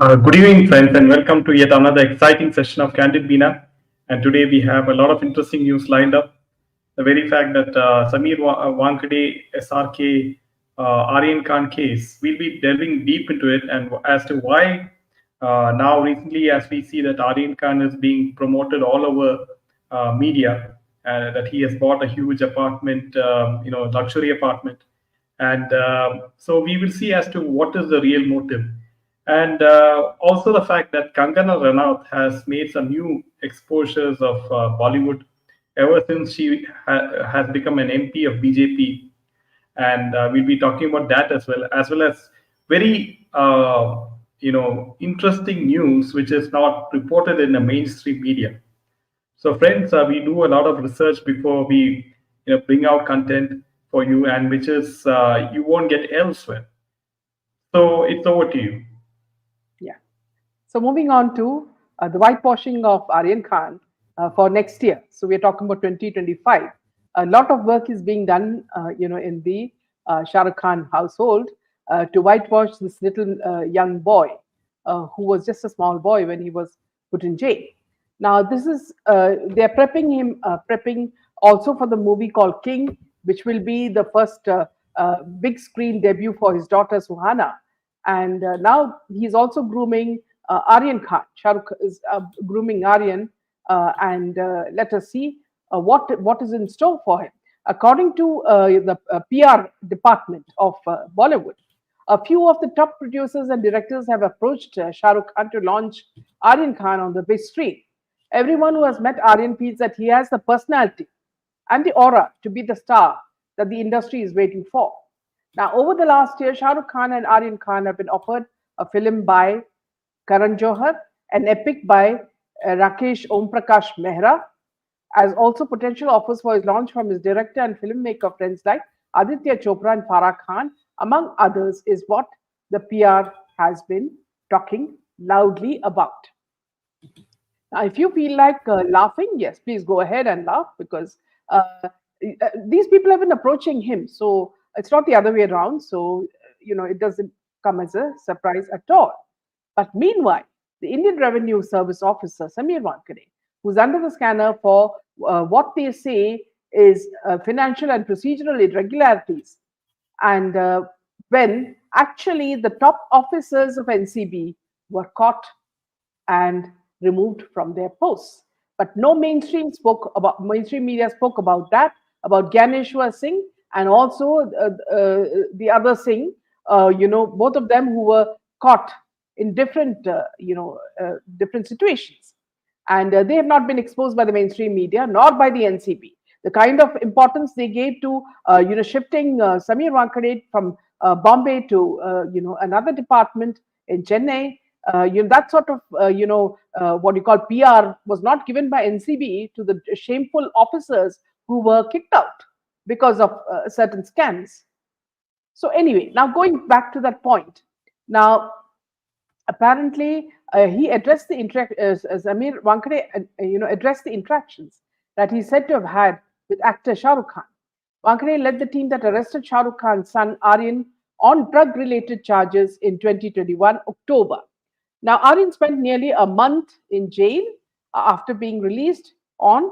Good evening, friends, and welcome to yet another exciting session of Candid Bina. And today we have a lot of interesting news lined up. The very fact that Wankhede, SRK, Aryan Khan case, we'll be delving deep into it and as to why now recently, as we see that Aryan Khan is being promoted all over media, that he has bought a huge apartment, luxury apartment, and so we will see as to what is the real motive, and also the fact that Kangana Ranaut has made some new exposures of Bollywood ever since she has become an MP of BJP, and we'll be talking about that as well as very interesting news which is not reported in the mainstream media. So, friends, we do a lot of research before we bring out content for you, and which is you won't get elsewhere. So, it's over to you. Yeah. So moving on to the whitewashing of Aryan Khan for next year. So we are talking about 2025. A lot of work is being done, in the Shah Rukh Khan household to whitewash this little young boy who was just a small boy when he was put in jail. Now this is they are prepping also for the movie called King, which will be the first big screen debut for his daughter Suhana, and now he's also grooming Aryan Khan. Shah Rukh is grooming Aryan, and let us see what is in store for him. According to the PR department of Bollywood, a few of the top producers and directors have approached Shah Rukh Khan to launch Aryan Khan on the big screen. Everyone who has met Aryan feels that he has the personality and the aura to be the star that the industry is waiting for. Now, over the last year, Shah Rukh Khan and Aryan Khan have been offered a film by Karan Johar, an epic by Rakesh Omprakash Mehra, as also potential offers for his launch from his director and filmmaker friends like Aditya Chopra and Farah Khan, among others, is what the PR has been talking loudly about. Now, if you feel like laughing, yes, please go ahead and laugh because these people have been approaching him. So it's not the other way around. So, it doesn't come as a surprise at all. But meanwhile, the Indian Revenue Service officer, Samir Wankhede, who's under the scanner for what they say is financial and procedural irregularities, and when actually the top officers of NCB were caught and removed from their posts. But no mainstream media spoke about that, about Gyaneshwar Singh and also the other Singh, both of them who were caught in different situations. And they have not been exposed by the mainstream media nor by the NCB. The kind of importance they gave to, shifting Samir Wankhede from Bombay to, another department in Chennai, that sort of, what you call PR was not given by NCB to the shameful officers who were kicked out because of certain scams. So anyway, now going back to that point, now apparently he addressed the Samir Wankhede, addressed the interactions that he said to have had with actor Shah Rukh Khan. Wankhede led the team that arrested Shah Rukh Khan's son Aryan on drug-related charges in 2021 October. Now, Aryan spent nearly a month in jail after being released on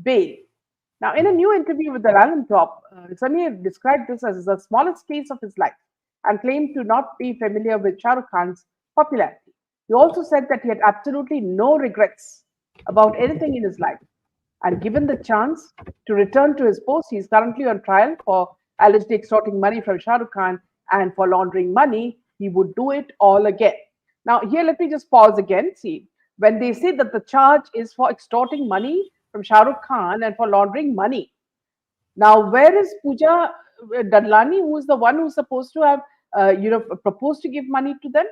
bail. Now, in a new interview with the Ranaut, Samir described this as the smallest case of his life and claimed to not be familiar with Shah Rukh Khan's popularity. He also said that he had absolutely no regrets about anything in his life. And given the chance to return to his post, he is currently on trial for allegedly extorting money from Shah Rukh Khan and for laundering money. He would do it all again. Now, here, let me just pause again. See, when they say that the charge is for extorting money from Shah Rukh Khan and for laundering money, now where is Pooja Dadlani, who is the one who's supposed to have, proposed to give money to them?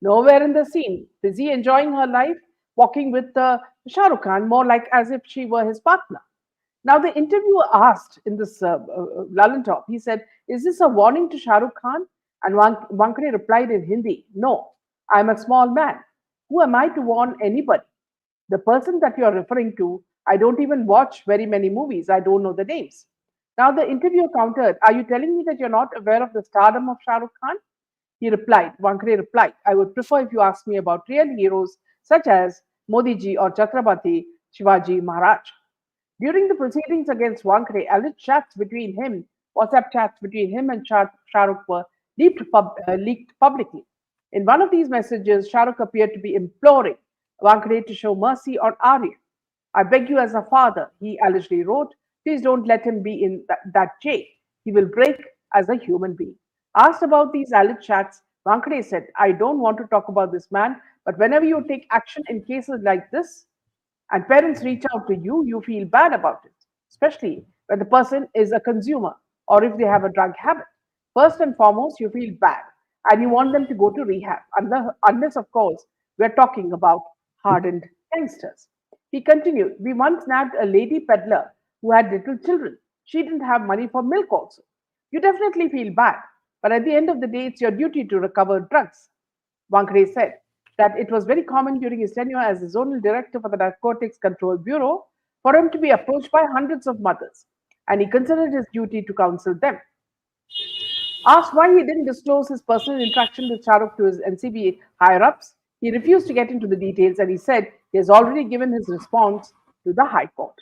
Nowhere in the scene. Busy enjoying her life, walking with Shah Rukh Khan, more like as if she were his partner. Now, the interviewer asked in this Lalantop, he said, "Is this a warning to Shah Rukh Khan?" And Wankhede replied in Hindi, "No, I'm a small man. Who am I to warn anybody? The person that you're referring to, I don't even watch very many movies. I don't know the names." Now, the interviewer countered, "Are you telling me that you're not aware of the stardom of Shah Rukh Khan?" Wankhede replied, I would prefer if you asked me about real heroes such as Modi ji or Chhatrapati Shivaji Maharaj. During the proceedings against Wankhede, WhatsApp chats between him and Shah Rukh were leaked publicly. In one of these messages, Shah Rukh appeared to be imploring Wankhede to show mercy on Aryan. I beg you as a father, he allegedly wrote, please don't let him be in that jail. He will break as a human being. Asked about these alleged chats, Wankhede said, I don't want to talk about this man, but whenever you take action in cases like this, and parents reach out to you, you feel bad about it, especially when the person is a consumer or if they have a drug habit. First and foremost, you feel bad and you want them to go to rehab, unless of course, we're talking about hardened youngsters. He continued, we once nabbed a lady peddler who had little children. She didn't have money for milk also. You definitely feel bad, but at the end of the day, it's your duty to recover drugs. Wankhede said that it was very common during his tenure as the zonal director for the Narcotics Control Bureau for him to be approached by hundreds of mothers, and he considered his duty to counsel them. Asked why he didn't disclose his personal interaction with Shah Rukh to his NCB higher ups, he refused to get into the details and he said he has already given his response to the High Court.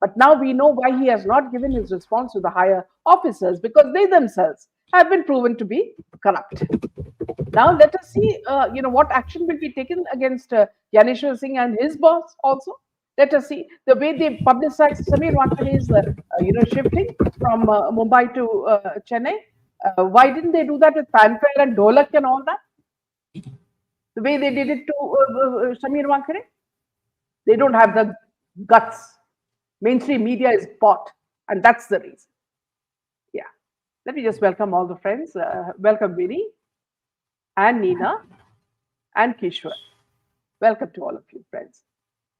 But now we know why he has not given his response to the higher officers because they themselves have been proven to be corrupt. Now let us see, what action will be taken against Yaneshwar Singh and his boss also. Let us see the way they publicize Samir Wankhede's, shifting from Mumbai to Chennai. Why didn't they do that with fanfare and dholak and all that? The way they did it to Samir Wankhede? They don't have the guts. Mainstream media is bought, and that's the reason. Yeah. Let me just welcome all the friends. Welcome, Vinny and Nina and Kishwar. Welcome to all of you, friends.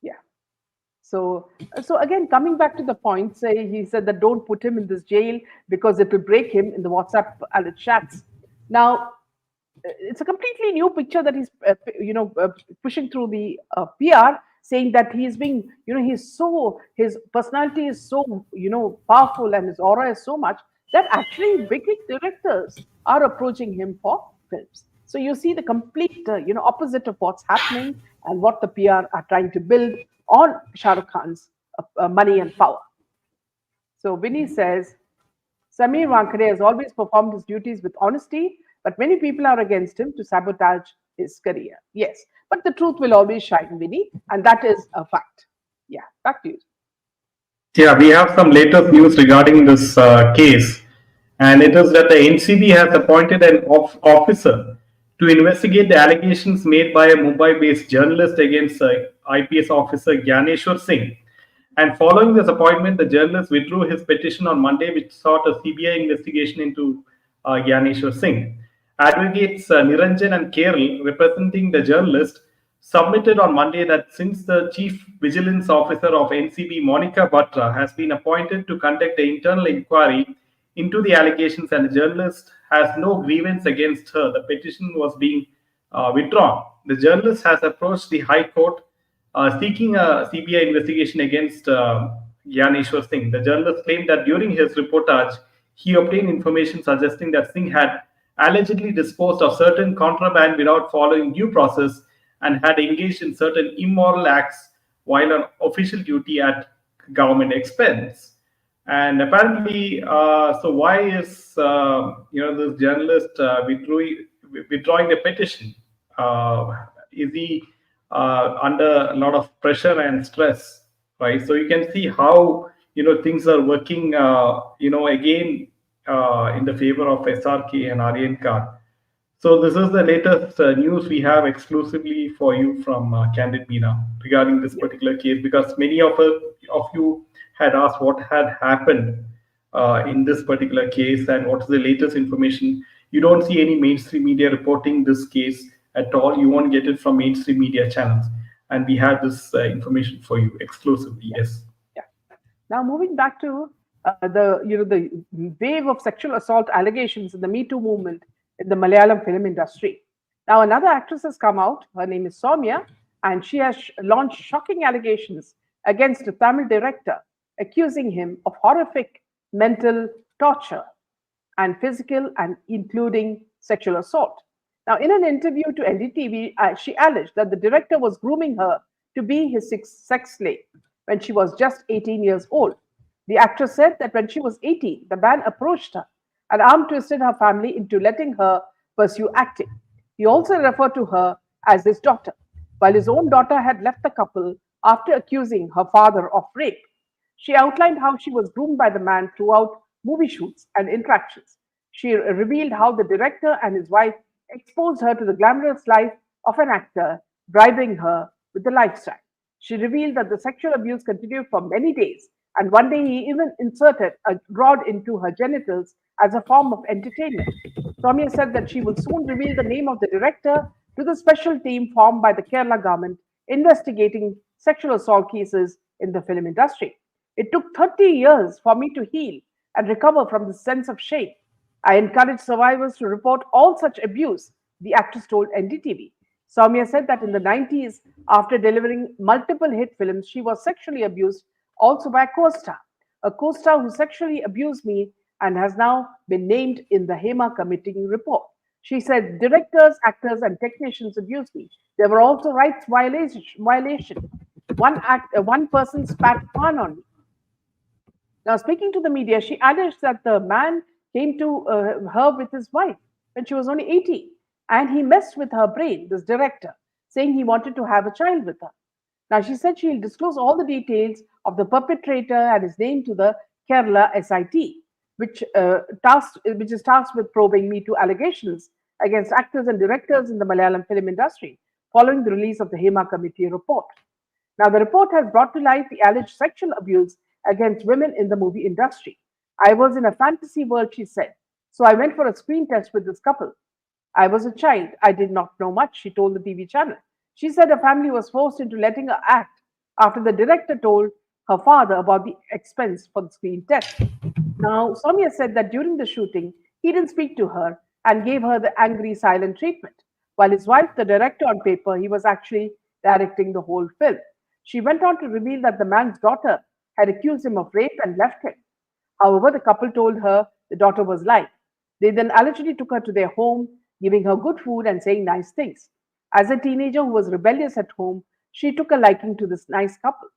Yeah. So again, coming back to the point, he said that don't put him in this jail because it will break him in the WhatsApp chats. Now, it's a completely new picture that he's, pushing through the PR, saying that he's being, his personality is so, powerful and his aura is so much that actually big directors are approaching him for films. So you see the complete, opposite of what's happening and what the PR are trying to build on Shah Rukh Khan's money and power. So Vinny says, Samir Wankhede has always performed his duties with honesty, but many people are against him to sabotage his career. Yes, but the truth will always shine, Vinny, and that is a fact. Yeah, back to you. Yeah, we have some latest news regarding this case, and it is that the NCB has appointed an officer to investigate the allegations made by a Mumbai-based journalist against IPS officer Gyaneshwar Singh. And following this appointment, the journalist withdrew his petition on Monday, which sought a CBI investigation into Gyaneshwar Singh. Advocates Niranjan and Kerala, representing the journalist, submitted on Monday that since the Chief Vigilance Officer of NCB, Monica Batra, has been appointed to conduct the internal inquiry into the allegations and the journalist has no grievance against her, the petition was being withdrawn. The journalist has approached the High Court seeking a CBI investigation against Gyaneshwar Singh. The journalist claimed that during his reportage, he obtained information suggesting that Singh had allegedly disposed of certain contraband without following due process and had engaged in certain immoral acts while on official duty at government expense. And apparently, so why is this journalist withdrawing the petition? Is he under a lot of pressure and stress, right? So you can see how things are working, again in the favor of SRK and Aryan Khan. So this is the latest news we have exclusively for you from Candid Meena regarding this particular case, because many of you had asked what had happened in this particular case and what is the latest information. You don't see any mainstream media reporting this case at all. You won't get it from mainstream media channels, and we have this information for you exclusively. Yes. Yeah. Now moving back to the wave of sexual assault allegations in the Me Too movement in the Malayalam film industry. Now another actress has come out. Her name is Soumya, and she has launched shocking allegations against a Tamil director, accusing him of horrific mental torture and physical and including sexual assault. Now, in an interview to NDTV, she alleged that the director was grooming her to be his sex slave when she was just 18 years old. The actress said that when she was 18, the man approached her and arm twisted her family into letting her pursue acting. He also referred to her as his daughter, while his own daughter had left the couple after accusing her father of rape. She outlined how she was groomed by the man throughout movie shoots and interactions. She revealed how the director and his wife exposed her to the glamorous life of an actor, bribing her with the lifestyle. She revealed that the sexual abuse continued for many days, and one day he even inserted a rod into her genitals as a form of entertainment. Soumya said that she will soon reveal the name of the director to the special team formed by the Kerala government investigating sexual assault cases in the film industry. It took 30 years for me to heal and recover from the sense of shame. I encourage survivors to report all such abuse, the actress told NDTV. Soumya said that in the 90s, after delivering multiple hit films, she was sexually abused also by a co star who sexually abused me and has now been named in the Hema committee report. She said directors, actors, and technicians abused me. There were also rights violation. One person spat pan on me. Now, speaking to the media, she alleged that the man came to her with his wife when she was only 18, and he messed with her brain, this director, saying he wanted to have a child with her. Now, she said she'll disclose all the details of the perpetrator and his name to the Kerala SIT, which is tasked with probing Me Too allegations against actors and directors in the Malayalam film industry following the release of the Hema Committee report. Now, the report has brought to light the alleged sexual abuse against women in the movie industry. I was in a fantasy world, she said, so I went for a screen test with this couple. I was a child. I did not know much, she told the TV channel. She said her family was forced into letting her act after the director told her father about the expense for the screen test. Now, Soumya said that during the shooting, he didn't speak to her and gave her the angry silent treatment. While his wife, the director on paper, he was actually directing the whole film. She went on to reveal that the man's daughter had accused him of rape and left him. However, the couple told her the daughter was lying. They then allegedly took her to their home, giving her good food and saying nice things. As a teenager who was rebellious at home, she took a liking to this nice couple.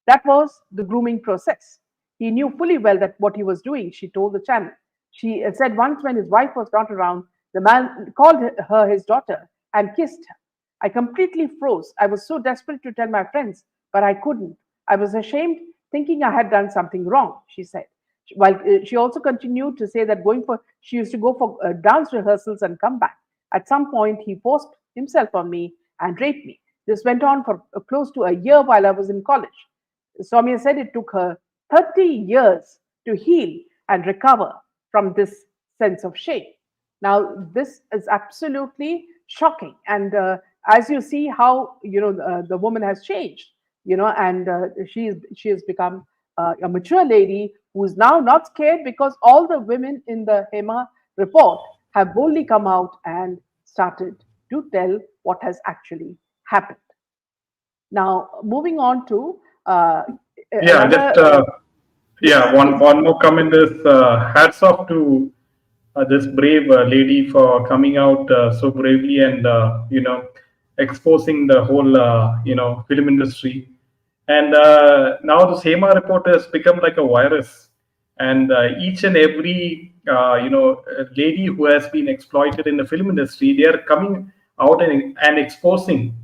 That was the grooming process. He knew fully well that what he was doing, she told the channel. She said once when his wife was not around, the man called her his daughter and kissed her. I completely froze. I was so desperate to tell my friends, but I couldn't. I was ashamed, thinking I had done something wrong, she said. While she also continued to say that she used to go for dance rehearsals and come back. At some point, he forced himself on me and raped me. This went on for close to a year while I was in college. Soumya said it took her 30 years to heal and recover from this sense of shame. Now, this is absolutely shocking. And as you see how, the woman has changed, and she has become a mature lady who is now not scared because all the women in the Hema report have boldly come out and started to tell what has actually happened. Now, moving on to Yeah, another, just yes, yeah, one please. one more comment is hats off to this brave lady for coming out so bravely and exposing the whole film industry. And now the SEMA report has become like a virus, and each and every lady who has been exploited in the film industry, they are coming out and exposing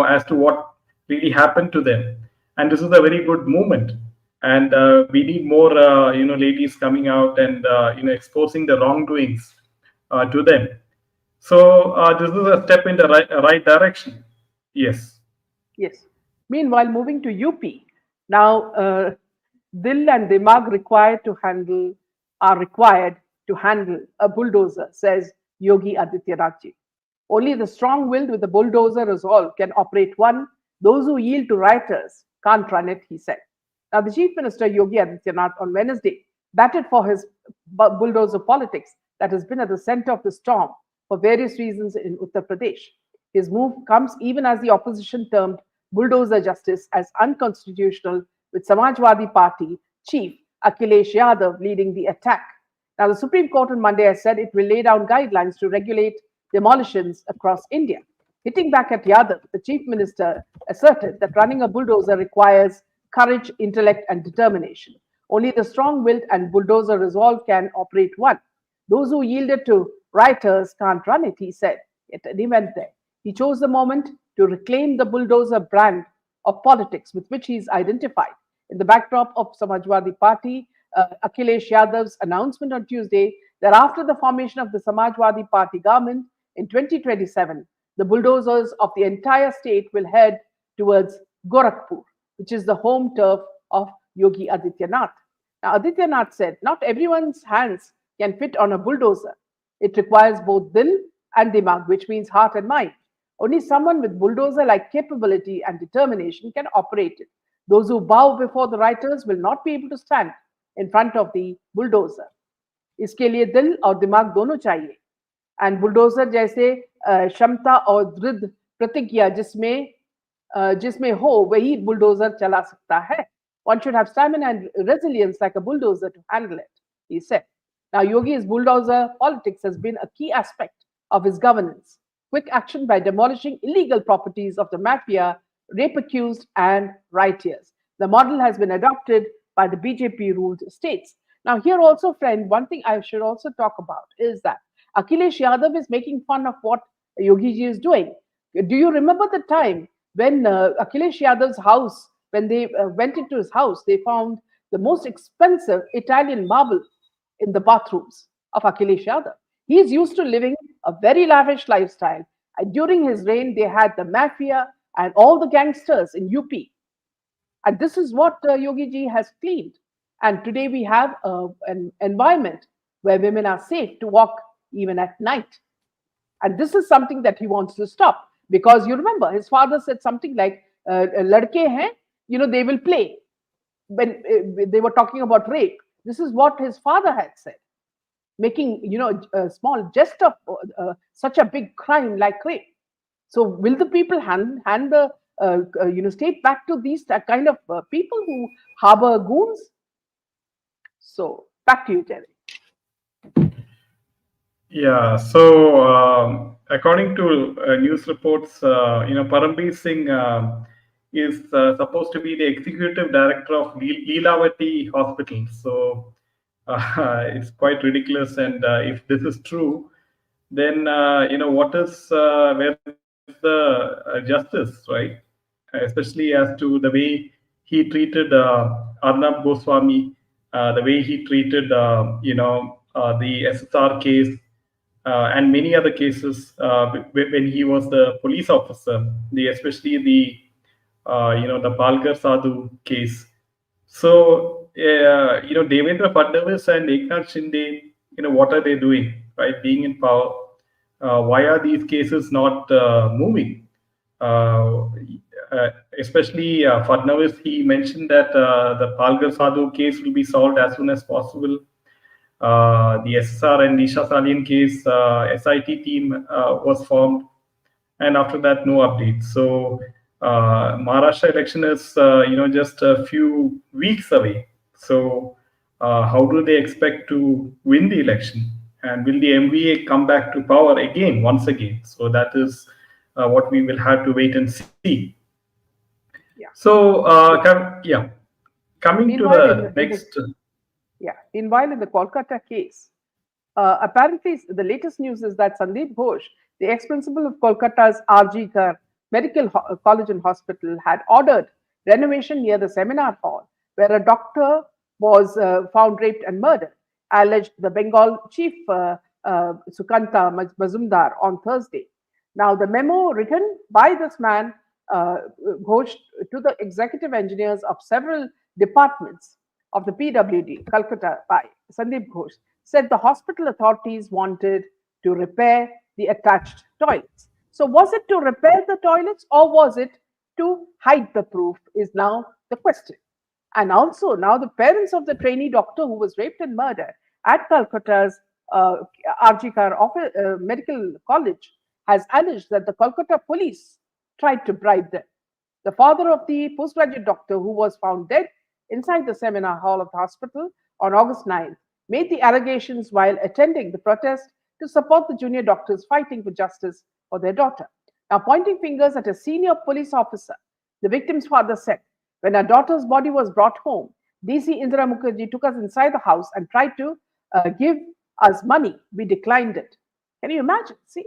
as to what really happened to them. And this is a very good movement, and we need more ladies coming out and exposing the wrongdoings to them. So this is a step in the right direction. Yes. Yes. Meanwhile, moving to UP, now Dil and Dimag are required to handle a bulldozer, says Yogi Adityanath ji. Only the strong-willed with the bulldozer resolve can operate one. Those who yield to rioters can't run it, he said. Now, the Chief Minister Yogi Adityanath on Wednesday batted for his bulldozer politics that has been at the center of the storm for various reasons in Uttar Pradesh. His move comes even as the opposition termed bulldozer justice as unconstitutional, with Samajwadi Party chief Akhilesh Yadav leading the attack. Now, the Supreme Court on Monday has said it will lay down guidelines to regulate demolitions across India. Hitting back at Yadav, the chief minister asserted that running a bulldozer requires courage, intellect, and determination. Only the strong willed and bulldozer resolve can operate one. Those who yielded to rioters can't run it, he said at an event there. He chose the moment to reclaim the bulldozer brand of politics with which he is identified. In the backdrop of Samajwadi Party, Akhilesh Yadav's announcement on Tuesday that after the formation of the Samajwadi Party government in 2027, the bulldozers of the entire state will head towards Gorakhpur, which is the home turf of Yogi Adityanath. Now, Adityanath said, not everyone's hands can fit on a bulldozer. It requires both dil and dimag, which means heart and mind. Only someone with bulldozer like capability and determination can operate it. Those who bow before the writers will not be able to stand in front of the bulldozer. इसके लिए दिल और दिमाग दोनों चाहिए and bulldozer जैसे क्षमता और दृढ़ प्रतिज्ञा जिसमें हो वही बुलडोजर चला सकता है. One should have stamina and resilience like a bulldozer to handle it, he said. Now, Yogi's bulldozer politics has been a key aspect of his governance. Quick action by demolishing illegal properties of the mafia, rape accused, and rioters. The model has been adopted by the BJP ruled states. Now, here also, friend, one thing I should also talk about is that Akhilesh Yadav is making fun of what Yogi ji is doing. Do you remember the time when Akhilesh Yadav's house, when they went into his house, they found the most expensive Italian marble in the bathrooms of Akhilesh Yadav? He is used to living a very lavish lifestyle. And during his reign, they had the mafia and all the gangsters in UP. And this is what Yogi ji has cleaned. And today we have an environment where women are safe to walk even at night. And this is something that he wants to stop. Because you remember, his father said something like, ladke hain, they will play. When they were talking about rape, this is what his father had said. Making, a small jest of such a big crime like rape. So will the people hand the state back to these kind of people who harbor goons? So back to you, Terry. Yeah. So according to news reports, Parambir Singh is supposed to be the executive director of Leelavati Hospital. So it's quite ridiculous. And if this is true, then what is where is the justice, right? Especially as to the way he treated Arnab Goswami, the way he treated the SSR case and many other cases when he was the police officer, especially the the Palghar Sadhu case. So Devendra Fadnavis and Eknath Shinde, what are they doing, right? Being in power, why are these cases not moving? Especially Fadnavis, he mentioned that the Palghar Sadhu case will be solved as soon as possible. The SSR and Nisha Salian case, SIT team was formed, and after that, no updates. So Maharashtra election is just a few weeks away. So how do they expect to win the election? And will the MVA come back to power again, once again? So that is what we will have to wait and see. Yeah. So coming to the next. Meanwhile, in the Kolkata case, apparently the latest news is that Sandeep Ghosh, the ex-principal of Kolkata's RG Kar Medical College and Hospital, had ordered renovation near the seminar hall where a doctor was found raped and murdered, alleged the Bengal chief Sukanta Mazumdar on Thursday. Now, the memo written by this man, Ghosh, to the executive engineers of several departments of the PWD, Calcutta, by Sandeep Ghosh, said the hospital authorities wanted to repair the attached toilets. So was it to repair the toilets or was it to hide the proof is now the question. And also now the parents of the trainee doctor who was raped and murdered at Calcutta's RG Kar Medical College has alleged that the Kolkata police tried to bribe them. The father of the postgraduate doctor who was found dead inside the seminar hall of the hospital on August 9th made the allegations while attending the protest to support the junior doctors fighting for justice for their daughter. Now, pointing fingers at a senior police officer, the victim's father said, when our daughter's body was brought home, DC Indira Mukherjee took us inside the house and tried to give us money. We declined it. Can you imagine? See,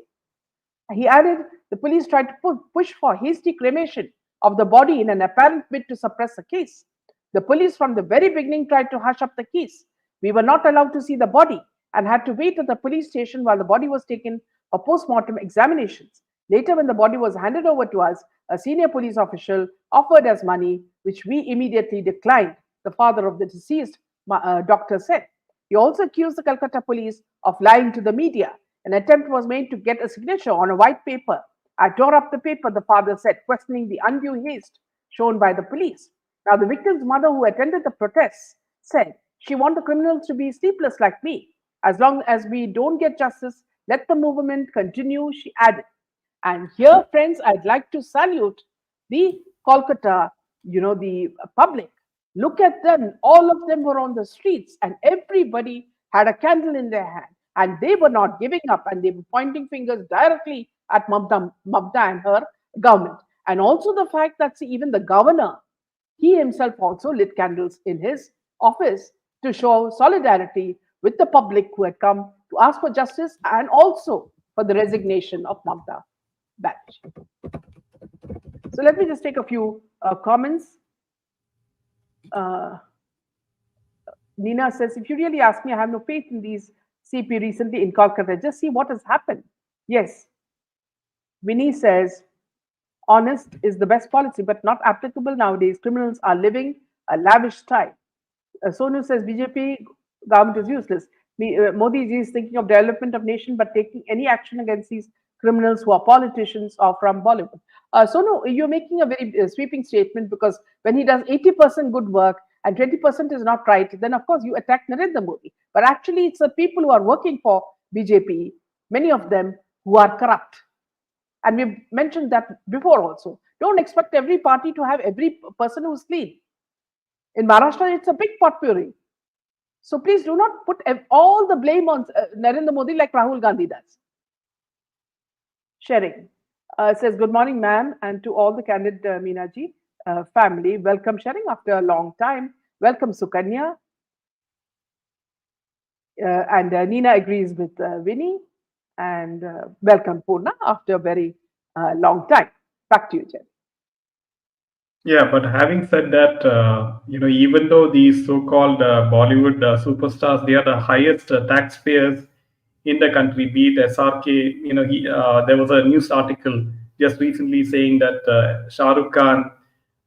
he added, the police tried to push for hasty cremation of the body in an apparent bid to suppress the case. The police from the very beginning tried to hush up the case. We were not allowed to see the body and had to wait at the police station while the body was taken for post-mortem examinations. Later, when the body was handed over to us, a senior police official offered us money, which we immediately declined, the father of the deceased doctor said. He also accused the Kolkata police of lying to the media. An attempt was made to get a signature on a white paper. I tore up the paper, the father said, questioning the undue haste shown by the police. Now, the victim's mother, who attended the protests, said she wants the criminals to be sleepless like me. As long as we don't get justice, let the movement continue, she added. And here, friends, I'd like to salute the Kolkata, the public. Look at them. All of them were on the streets and everybody had a candle in their hand. And they were not giving up and they were pointing fingers directly at Mamta and her government. And also the fact that, see, even the governor, he himself also lit candles in his office to show solidarity with the public who had come to ask for justice and also for the resignation of Mamta Banerjee. So let me just take a few comments. Nina says, if you really ask me, I have no faith in these CP recently in Kolkata. Just see what has happened. Yes. Vinny says, honest is the best policy, but not applicable nowadays. Criminals are living a lavish time. Sonu says, BJP government is useless. Modi ji is thinking of development of nation, but taking any action against these criminals who are politicians or from Bollywood. Sonu, you're making a very sweeping statement because when he does 80% good work and 20% is not right, then of course you attack Narendra Modi. But actually, it's the people who are working for BJP, many of them who are corrupt. And we've mentioned that before also. Don't expect every party to have every person who's clean. In Maharashtra, it's a big potpourri. So please do not put all the blame on Narendra Modi like Rahul Gandhi does. Sharing says, good morning, ma'am, and to all the candid Meenaji family. Welcome, Sharing, after a long time. Welcome, Sukanya. And Nina agrees with Vinny. And welcome, Purna, after a very long time. Back to you, Jen. Yeah, but having said that, even though these so-called Bollywood superstars, they are the highest taxpayers in the country, be it SRK, there was a news article just recently saying that Shah Rukh Khan,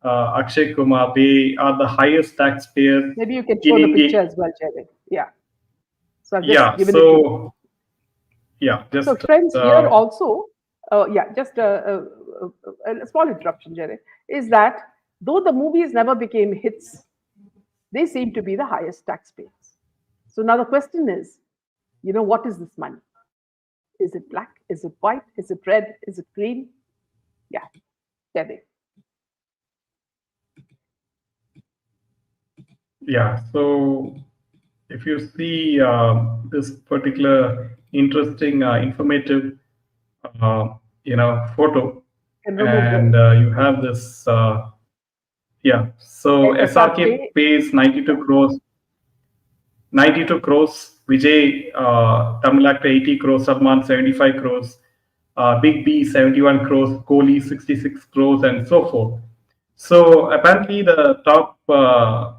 Akshay Kumar, they are the highest taxpayers. Maybe you can show the picture as well, Cherry. Yeah. So I've just yeah, given it to you. Yeah, just so friends here also, just a small interruption, Jerry, is that though the movies never became hits, they seem to be the highest taxpayers. So now the question is, what is this money? Is it black? Is it white? Is it red? Is it green? Yeah, Jerry. Yeah, so if you see this particular interesting, informative, photo, and you have this, yeah. So SRK pays 92 crores. 92 crores. Vijay, Tamil actor 80 crores. Salman 75 crores. Big B 71 crores. Kohli 66 crores, and so forth. So apparently the top, 5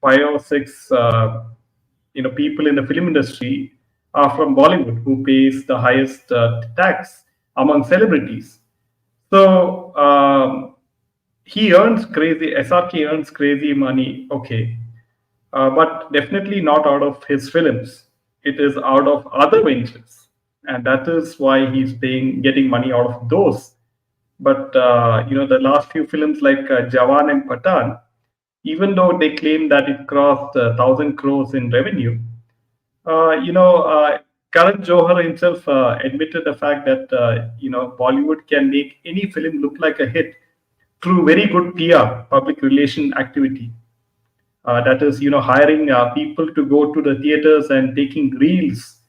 or 6, people in the film industry are from Bollywood, who pays the highest tax among celebrities. So he earns crazy. SRK earns crazy money. Okay, but definitely not out of his films. It is out of other ventures, and that is why he's getting money out of those. But the last few films like Jawan and Pathan, even though they claim that it crossed 1,000 crores in revenue, Karan Johar himself admitted the fact that Bollywood can make any film look like a hit through very good PR, public relation activity. That is, hiring people to go to the theaters and taking reels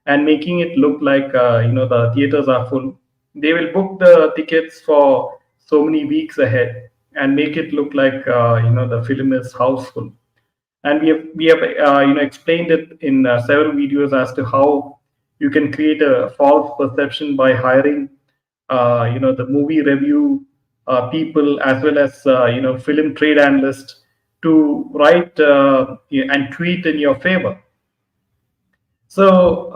and making it look like the theaters are full. They will book the tickets for so many weeks ahead and make it look like the film is houseful. And we have explained it in several videos as to how you can create a false perception by hiring the movie review people, as well as film trade analysts, to write and tweet in your favor. So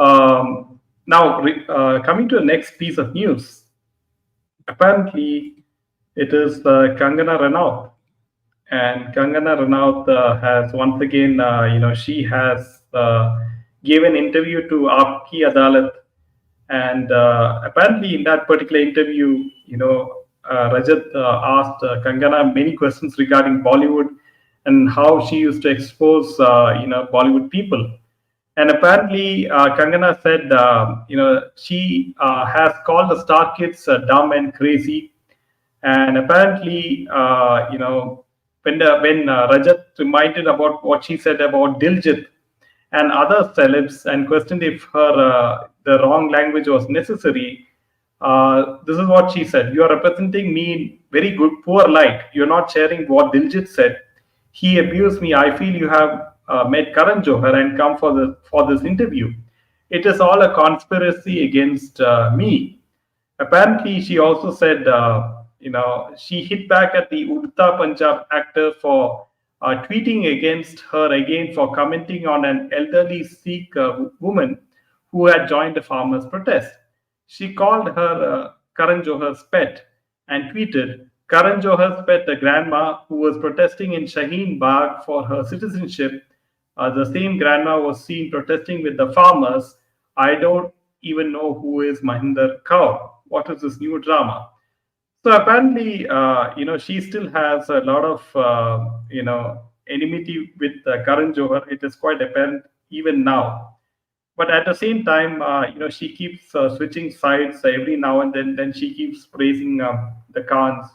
now, coming to the next piece of news, apparently it is Kangana Ranaut, and Kangana Ranaut has once again, she has given interview to Aapki Adalat, and apparently in that particular interview, Rajat asked Kangana many questions regarding Bollywood and how she used to expose, Bollywood people. And apparently, Kangana said, she has called the star kids dumb and crazy. And apparently, when Rajat reminded about what she said about Diljit and other celebs and questioned if her the wrong language was necessary, this is what she said: "You are representing me in very good poor light. You're not sharing what Diljit said. He abused me. I feel you have met Karan Johar and come for this interview. It is all a conspiracy against me." Apparently, she also said, she hit back at the Udta Punjab actor for tweeting against her again for commenting on an elderly Sikh woman who had joined a farmers' protest. She called her Karan Johar's pet and tweeted, "Karan Johar's pet, a grandma who was protesting in Shaheen Bagh for her citizenship. The same grandma was seen protesting with the farmers. I don't even know who is Mahinder Kaur. What is this new drama?" So apparently, she still has a lot of, enmity with Karan Johar. It is quite apparent even now. But at the same time, she keeps switching sides every now and then. Then she keeps praising the Khans.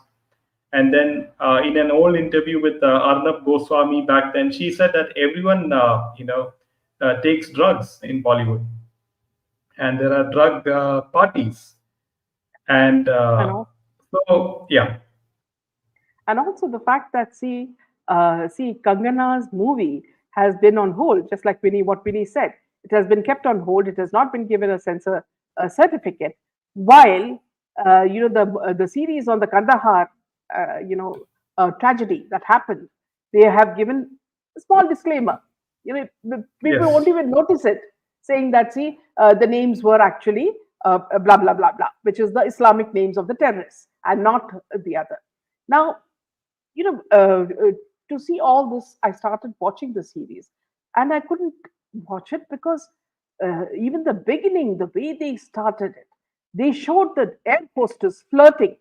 And then in an old interview with Arnab Goswami back then, she said that everyone, takes drugs in Bollywood, and there are drug parties. And And also, so, yeah, and also the fact that see Kangana's movie has been on hold, just like Vinny said. It has been kept on hold. It has not been given a censor certificate. While the series on the Kandahar tragedy that happened, they have given a small disclaimer. People yes, won't even notice it, saying that the names were actually blah blah blah blah, which is the Islamic names of the terrorists and not the other. Now, you know, to see all this, I started watching the series, and I couldn't watch it because even the beginning, the way they started it, they showed the air hostess flirting,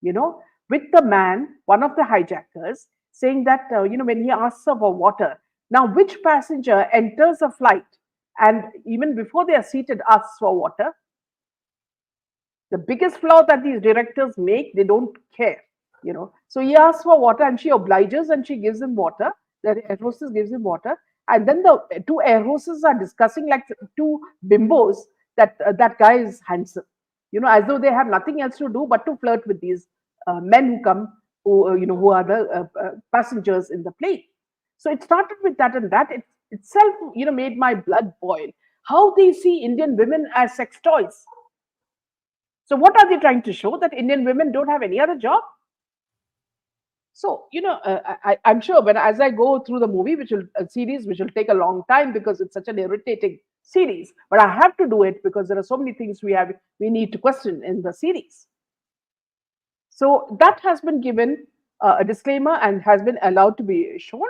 with the man, one of the hijackers, saying that, when he asks her for water, now which passenger enters a flight and even before they are seated asks for water? The biggest flaw that these directors make, they don't care. So he asks for water and she obliges and she gives him water. The air hostess gives him water, and then the two air hostesses are discussing like two bimbos that that guy is handsome, as though they have nothing else to do but to flirt with these men who come, who are the passengers in the plane. So it started with that, and that itself made my blood boil. How they see Indian women as sex toys. So what are they trying to show? That Indian women don't have any other job? So I'm sure when as I go through the movie, which will a series, which will take a long time because it's such an irritating series, but I have to do it because there are so many things we need to question in the series. So that has been given a disclaimer and has been allowed to be shown.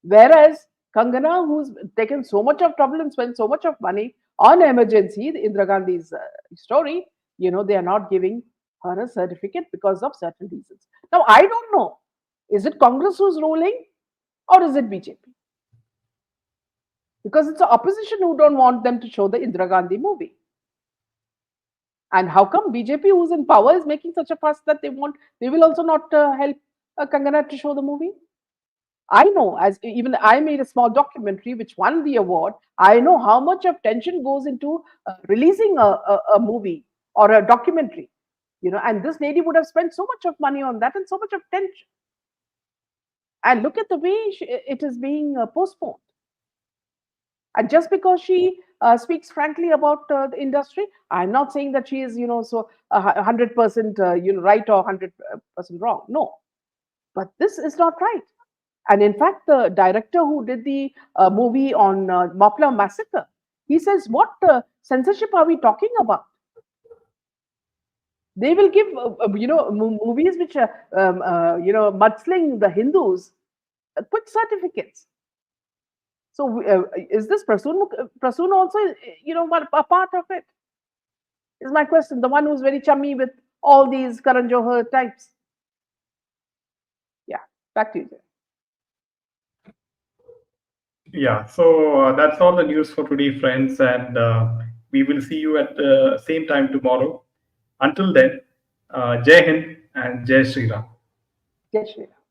Whereas Kangana, who's taken so much of trouble and spent so much of money on emergency, Indira Gandhi's story, they are not giving her a certificate because of certain reasons. Now, I don't know. Is it Congress who's ruling or is it BJP? Because it's the opposition who don't want them to show the Indira Gandhi movie. And how come BJP, who's in power, is making such a fuss that they will also not help Kangana to show the movie? I know, as even I made a small documentary which won the award. I know how much of tension goes into releasing a movie or a documentary, and this lady would have spent so much of money on that and so much of tension. And look at the way it is being postponed. And just because she speaks frankly about the industry, I'm not saying that she is, so 100% right or 100% wrong. No, but this is not right. And in fact, the director who did the movie on Mopla massacre, he says, "What censorship are we talking about? They will give movies which are mudsling the Hindus quick certificates." So is this Prasoon also, a part of it? Is my question. The one who's very chummy with all these Karan Johar types. Yeah, back to you. Yeah, so that's all the news for today, friends, and we will see you at the same time tomorrow. Until then, Jai Hind and Jai Shri Ram. Jai Shri Ram.